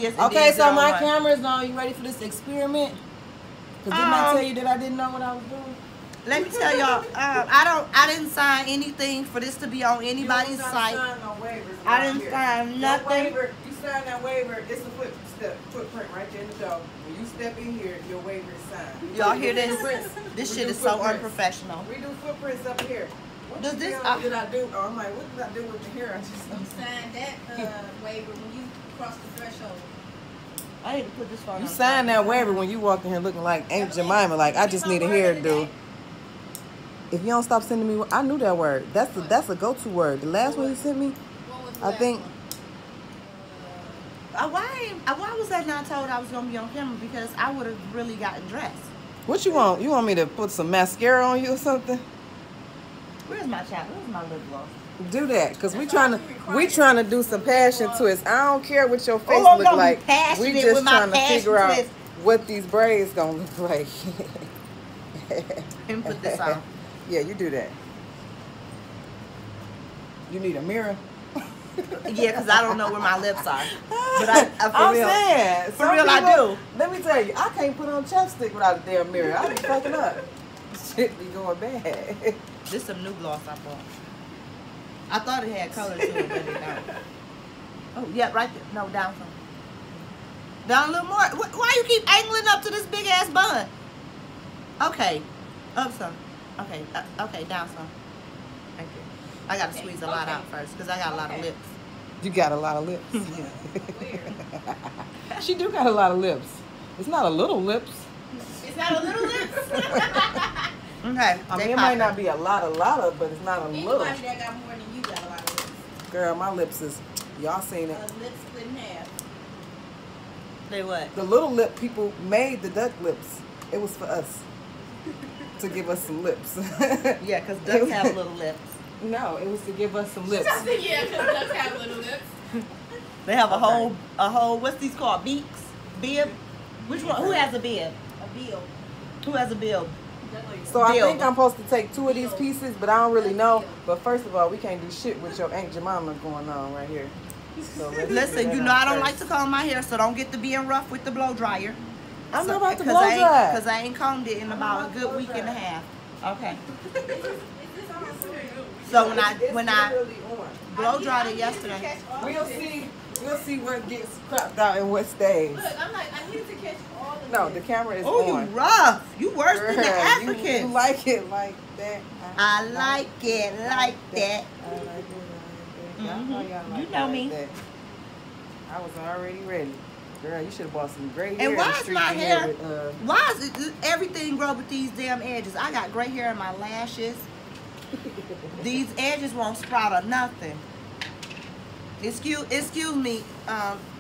this. Okay, so my camera's on. You ready for this experiment? Because didn't I tell you that I didn't know what I was doing? Let me tell y'all, I didn't sign anything for this to be on anybody's site. Sign no waivers. I didn't sign nothing. You sign that waiver, it's a footprint right there in the door. When you step in here, your waiver is signed. Y'all hear this? This shit is so unprofessional. We do footprints up here. What Does this? did I do? Oh, I'm like, what did I do with the hair? You signed that waiver when you cross the threshold. I need to put this phone. You signed that waiver when you walk in here looking like Aunt Jemima, like I just need a hairdo. If you don't stop sending me, I knew that word. That's a go-to word. The last one you sent me, I think. Why was I not told I was gonna be on camera? Because I would have really gotten dressed. What you want? You want me to put some mascara on you or something? Where's my child? Where's my lip gloss? Do that, cause we trying to do some passion twists. I don't care what your face I'm look gonna like. be We just with my trying to figure out twist. what these braids gonna look like. Let me put this on. Yeah, you do that. You need a mirror. Yeah, because I don't know where my lips are. But I'm saying, for real, I do. Let me tell you, I can't put on chapstick without a damn mirror. I be fucking up. Shit be going bad. This some new gloss I bought. I thought it had color to it, but it don't. Oh, yeah, right there. No, down some. Down a little more. Why you keep angling up to this big ass bun? Okay, up some. Okay, okay, down some. Thank you. I gotta squeeze a lot out first because I got a lot of lips. You got a lot of lips. She do got a lot of lips. It's not a little lips. It's not a little lips. Okay. I mean, it might not be a lot of, but it's not a little. Anybody that got more than you got a lot of lips. Girl, my lips is, y'all seen it. Lips split in half. They what? The little lip people made the duck lips. It was for us. To give us some lips. Yeah, because ducks have little lips. No, it was to give us some lips. Yeah, because ducks have little lips. They have a whole, what's these called? Beaks? Bib? Which one? Who has a bib? A bill. Who has a bib? So I think I'm supposed to take 2 of these pieces, but I don't really know. But first of all, we can't do shit with your Aunt Jemima going on right here. So listen, you know I don't like to comb my hair, so don't get to being rough with the blow dryer. I'm not about to blow dry. Because I ain't combed it in about a good week and a half. Okay. So when I blow dried it yesterday. We'll see what gets cropped out and what stays. Look, I'm like, I need to catch all the No, the camera is oh, on. you rough. You worse than the Girl, Africans. You like it like that. I like it like that. I like it like that. Mm-hmm. You know me. That. I was already ready. Girl, you should have bought some gray hair. And why is my hair? With, why is it everything grow with these damn edges? I got gray hair in my lashes. These edges won't sprout or nothing. Excuse me,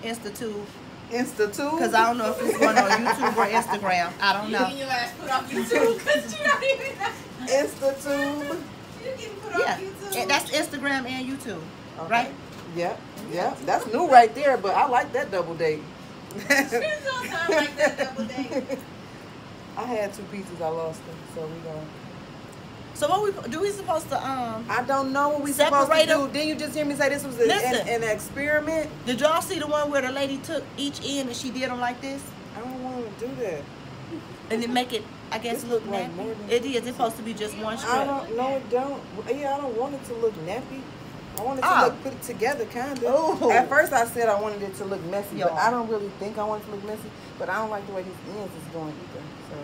Institute. Because I don't know if it's one on YouTube or Instagram. I don't know. You your ass put off YouTube because you don't even know. Institute. You getting put off YouTube. Yeah, that's Instagram and YouTube, Okay. right? Yep. That's new right there, but I like that double date. She don't sound like that double date. I had 2 pieces, I lost them, so we gonna. So what we supposed to I don't know what we supposed to do. Didn't you just hear me say this was an experiment? Did y'all see the one where the lady took each end and she did them like this? I don't want to do that. And then make it, I guess, look like nappy. It is. It's supposed to be just one strip. I don't. No, it don't. Yeah, I don't want it to look nappy. I want it to look put it together, kind of. At first, I said I wanted it to look messy, but I don't really think I want it to look messy. But I don't like the way these ends is going either. So.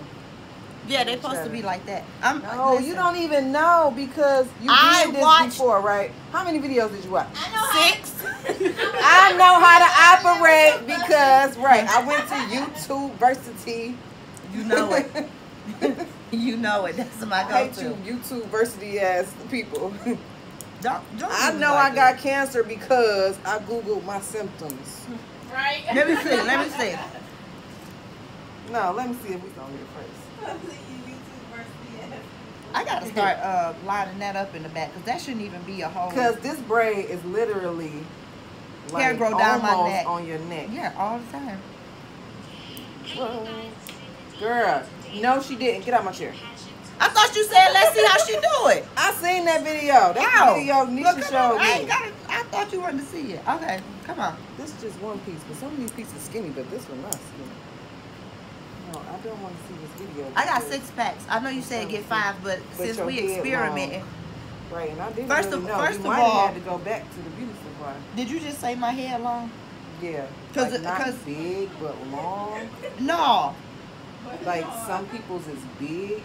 Yeah, they're supposed to be like that. No, listen. You don't even know because you did this before, right? How many videos did you watch? I know 6. I know how to operate because, I went to YouTube Versity. You know it. You know it. That's my go-to. I hate you YouTube Versity ass people. Don't I know I got cancer because I Googled my symptoms. Right? Let me see. No, let me see if we gonna get it first. I gotta start lining that up in the back because that shouldn't even be a whole. Because this braid is literally like hair grow down my neck. On your neck. Yeah, all the time. Well, girl, no, she didn't. Get out my chair. I thought you said let's see how she do it. I seen that video. That video Nisha showed me. I thought thought you wanted to see it. Okay, come on. This is just one piece, but some of these pieces skinny, but this one not skinny. No, I don't want to see this video. I got 6 packs. I know you said get 5, but since we experimenting. Right, and I didn't First really of know. first You of might all, have had to go back to the beauty supply. Did you just say my hair long? Yeah. Cause like not big but long. No. Like some people's is big,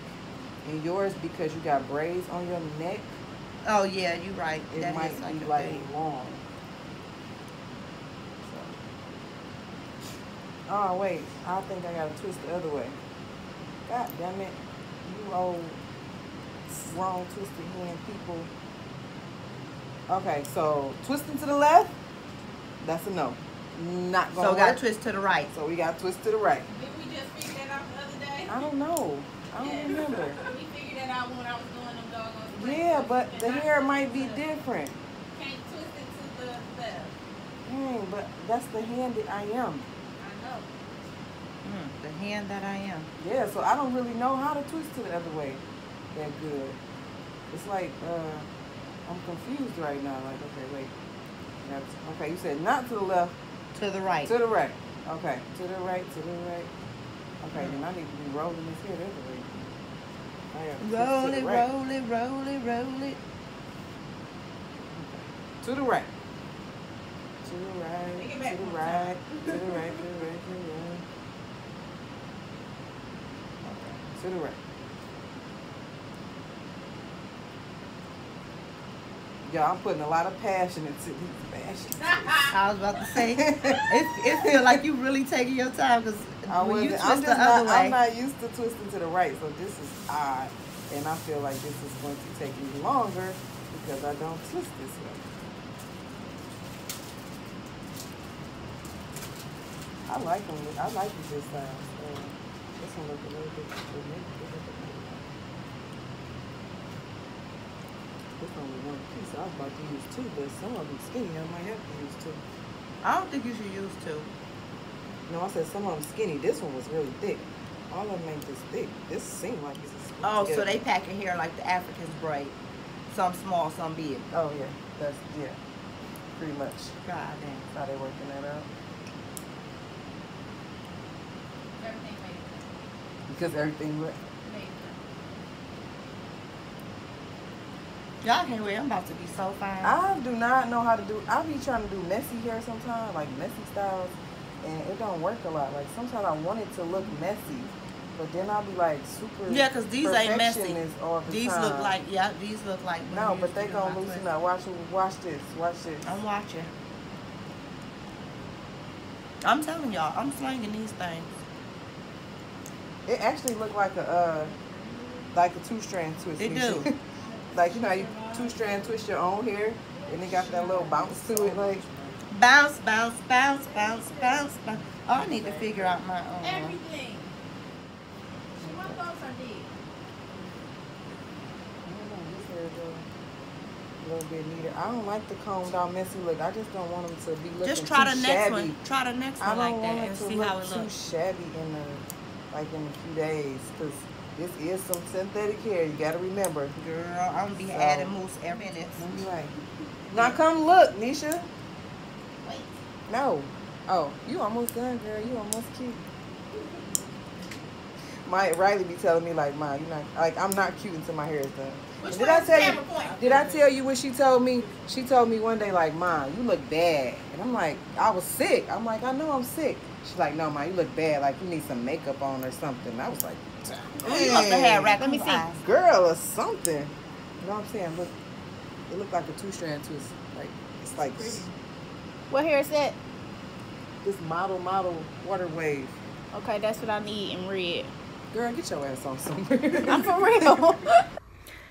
and yours because you got braids on your neck. Oh yeah, you're right. It that might is be like long. So. Oh wait, I think I gotta twist the other way. God damn it, you old wrong twisted hand people. Okay, so twisting to the left, that's a no. Not gonna So work. got to twist to the right. So we got to twist to the right. Did we just figure that out the other day? I don't know. I don't remember. We figured that out when I was doing them doggone braids. Yeah, but the hair might be different. Can't twist it to the left. Dang, but that's the hand that I am. I know. The hand that I am. Yeah, so I don't really know how to twist to the other way that good. It's like, I'm confused right now. Like, okay, wait. Okay, you said not to the left. To the right. To the right. Okay, to the right, to the right. Okay, then I need to be rolling this hair the other way. Roll it, roll it, roll it, roll it. To the right. To the right, to the right, to the right, to the right, to the right. Okay, to the right. Y'all, I'm putting a lot of passion into these fashions. I was about to say, it feels like you really taking your time because when you twist the other way. I'm not used to twisting to the right, so this is odd. And I feel like this is going to take me longer because I don't twist this way. I like them. I like this style. So this one looks a little bit different. This only one piece. I was about to use 2, but some of them skinny. I might have to use 2. I don't think you should use 2. No, I said some of them skinny. This one was really thick. All of them ain't this thick. This seemed like it's a Oh, so they pack your hair like the Africans braid. Some small, some big. Oh, yeah. That's, yeah. Pretty much. God damn. That's how they working that out. Everything made it. Because everything Made it. Y'all can't wait. I'm about to be so fine. I do not know how to do. I be trying to do messy hair sometimes, like messy styles, and it don't work a lot. Like sometimes I want it to look messy, but then I'll be like super. Yeah, because these ain't messy. All the These time. look like, yeah, these look like. No, but they gonna loosen up. Watch this. Watch this. I'm watching. I'm telling y'all, I'm slinging these things. It actually looked like a 2-strand twist. It do. Like, you know, you 2-strand twist your own hair, and it got that little bounce to it, like. Bounce, bounce, bounce, bounce, bounce, bounce. Oh, I need to figure out my own. Everything. My thoughts are deep. I don't know, this hair is a little bit neater. I don't like the combed out messy look. I just don't want them to be looking Just try too the next shabby. one. Try the next one like that and see how it too looks. shabby in a few days, because this is some synthetic hair. You gotta remember. Girl, I'm gonna be adding mousse every minute. Right. Now come look, Nisha. Wait. No. Oh, you almost done, girl. You almost cute. Riley be telling me like, "Ma, you not like I'm not cute until my hair is done." Which Did way I is tell the you? camera point? Did I tell you what she told me? She told me one day like, "Ma, you look bad," and I'm like, "I was sick." I'm like, "I know I'm sick." She's like, "No, Ma, you look bad. Like you need some makeup on or something." I was like, Oh, you must have had rack. Let me see. girl or something." You know what I'm saying? Look, it looked like a 2-strand twist. Like it's like What hair is that? this model water wave. Okay, that's what I need in red. Girl, get your ass on somewhere. I'm for real.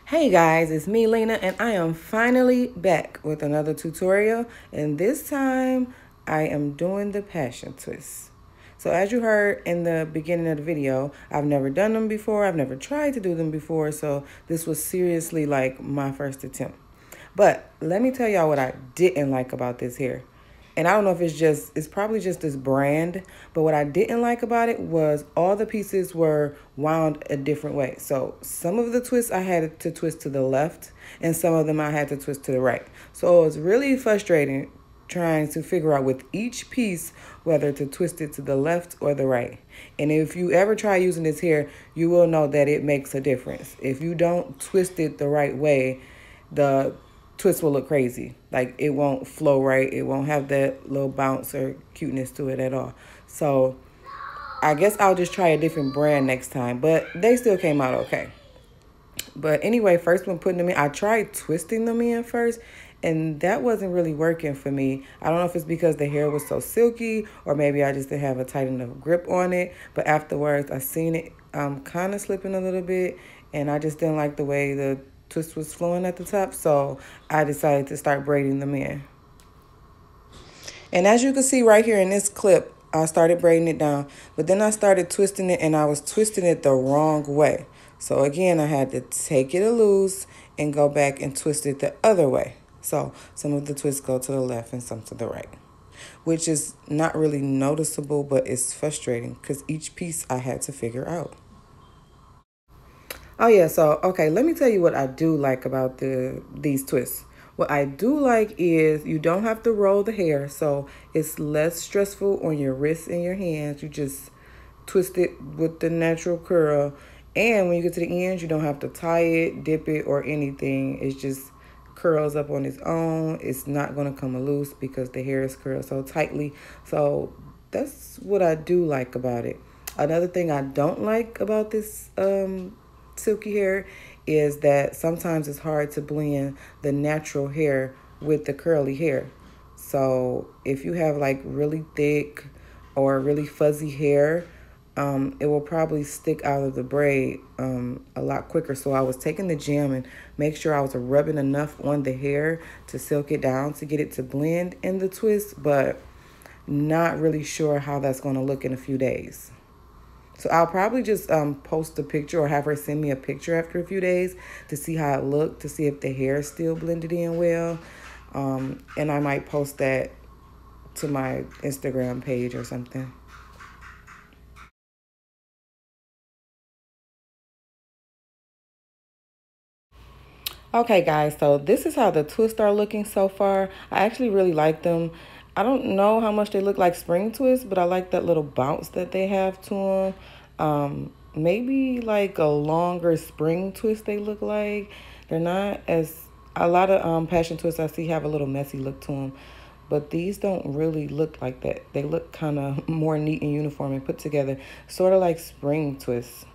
Hey guys, it's me, Lena, and I am finally back with another tutorial. And this time, I am doing the passion twists. So as you heard in the beginning of the video, I've never done them before. I've never tried to do them before. So this was seriously like my first attempt. But let me tell y'all what I didn't like about this hair. And I don't know if it's probably just this brand. But what I didn't like about it was all the pieces were wound a different way. So some of the twists I had to twist to the left and some of them I had to twist to the right. So it was really frustrating trying to figure out with each piece whether to twist it to the left or the right. And if you ever try using this here, you will know that it makes a difference. If you don't twist it the right way, the twist will look crazy. Like it won't flow right. It won't have that little bounce or cuteness to it at all. So I guess I'll just try a different brand next time, but they still came out okay. But anyway, first when putting them in, I tried twisting them in first, and that wasn't really working for me. I don't know if it's because the hair was so silky or maybe I just didn't have a tight enough grip on it. But afterwards, I seen it kind of slipping a little bit, and I just didn't like the way the twist was flowing at the top. So I decided to start braiding them in. And as you can see right here in this clip, I started braiding it down, but then I started twisting it and I was twisting it the wrong way. So again, I had to take it loose and go back and twist it the other way. So some of the twists go to the left and some to the right, which is not really noticeable, but it's frustrating because each piece I had to figure out. Oh yeah, so okay, let me tell you what I do like about these twists. What I do like is you don't have to roll the hair, so it's less stressful on your wrists and your hands. You just twist it with the natural curl. And when you get to the ends, you don't have to tie it, dip it, or anything. It's just curls up on its own. It's not going to come loose because the hair is curled so tightly. So that's what I do like about it. Another thing I don't like about this silky hair is that sometimes it's hard to blend the natural hair with the curly hair. So if you have like really thick or really fuzzy hair, it will probably stick out of the braid a lot quicker. So I was taking the jam and make sure I was rubbing enough on the hair to silk it down to get it to blend in the twist, but not really sure how that's going to look in a few days. So I'll probably just post a picture or have her send me a picture after a few days to see how it looked, to see if the hair is still blended in well. And I might post that to my Instagram page or something. Okay, guys, so this is how the twists are looking so far. I actually really like them. I don't know how much they look like spring twists, but I like that little bounce that they have to them. Maybe like a longer spring twist they look like. They're not as... A lot of passion twists I see have a little messy look to them, but these don't really look like that. They look kind of more neat and uniform and put together, sort of like spring twists.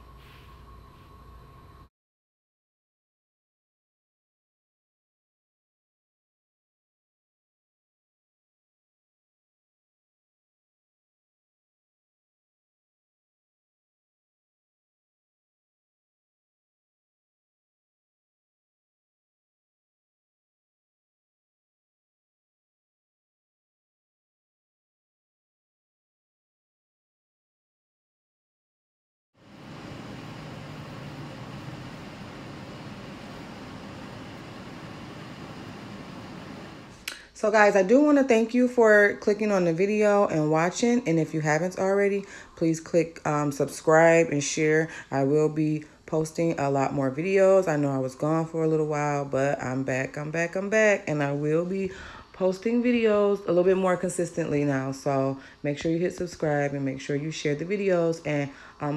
So guys, I do want to thank you for clicking on the video and watching. And if you haven't already, please click subscribe and share. I will be posting a lot more videos. I know I was gone for a little while, but I'm back. And I will be posting videos a little bit more consistently now. So make sure you hit subscribe and make sure you share the videos. And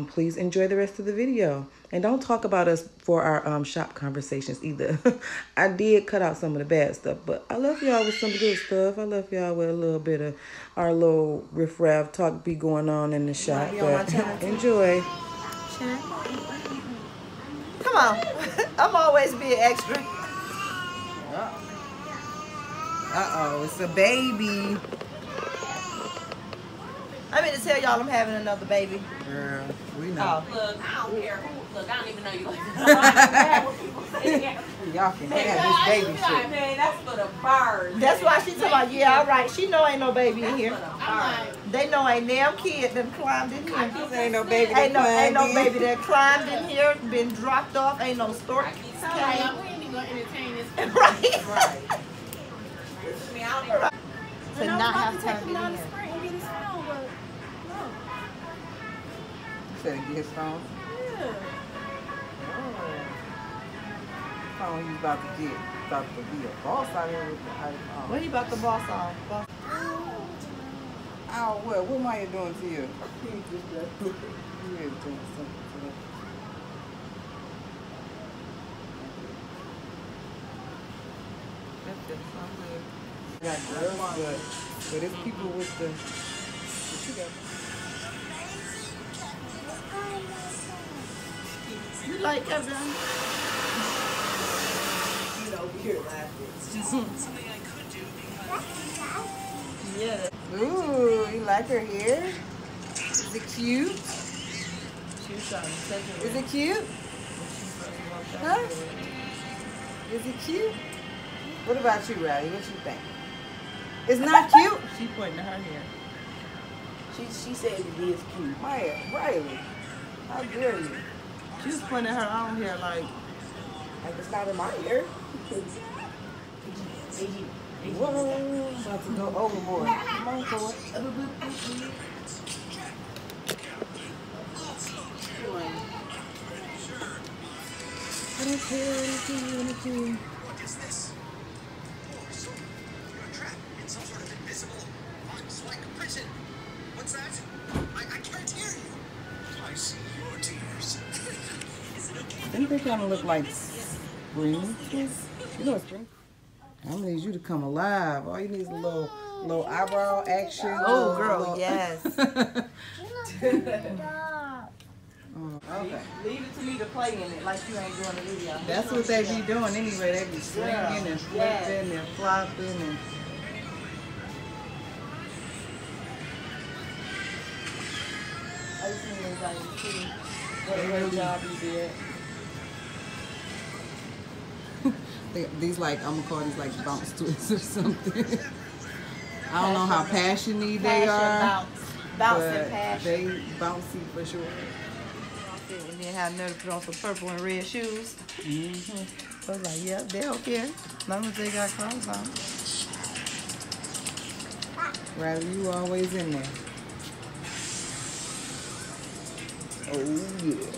please enjoy the rest of the video. And don't talk about us for our shop conversations either. I did cut out some of the bad stuff, but I love y'all with some good stuff. I love y'all with a little bit of our little riff-raff talk be going on in the shop. But enjoy. Come on. I'm always being extra. Uh-oh, it's a baby. I mean to tell y'all I'm having another baby. Girl, we know. Oh. Look, I don't care who. Look, I don't even know you like that. Y'all can have this baby shit. Man, that's for the birds. That's why she talking about, yeah, all right. She know ain't no baby in here. They know ain't damn kid that climbed in here. Ain't no baby Ain't no baby that climbed in here, been dropped off. Ain't no stork. We ain't even gonna entertain this. Right. Right. to not have time to get in. And get his phone, but no. You said get his phone? Yeah. Oh, he's about to get, about to be a boss out here with the iPhone. What he about to boss off? Oh, well, what Maya doing to you? You is doing something to him. That's just something. Got girls, but it's people with the. What you got? You like Kevin? You know, over here laughing. Something I could do because Yeah. Ooh, you like her hair? Is it cute? She was trying to take it. Is it cute? Huh? Is it cute? What about you, Riley? What you think? It's not cute? She pointing at her hair. She said it is cute. Maya, Riley, how dare you? She was pointing at her own hair like, It's not in my ear. Whoa, about to go overboard. Come on, Cole. what is this? Oh, so you're trapped in some sort of invisible box like a prison. What's that? I can't hear you. I see your tears. Is it okay? I think they kind of look like sprinkles. You know what sprinkles? I'm gonna need you to come alive. All you need is a little eyebrow action. oh girl, little- yes. Okay. Leave it to me to play in it like you ain't doing the video. That's what they be doing anyway. They be swinging and flipping and flopping and. I just need everybody to see what a great job you did. These like, I'm gonna call these like bounce twists or something. I don't know how passion-y they are, Bounce but and passion. they bouncy for sure. And then had nerve to put on some purple and red shoes. Mm-hmm. I was like, yep, they don't care. As long as they got clothes on. Riley, you always in there. Oh yeah.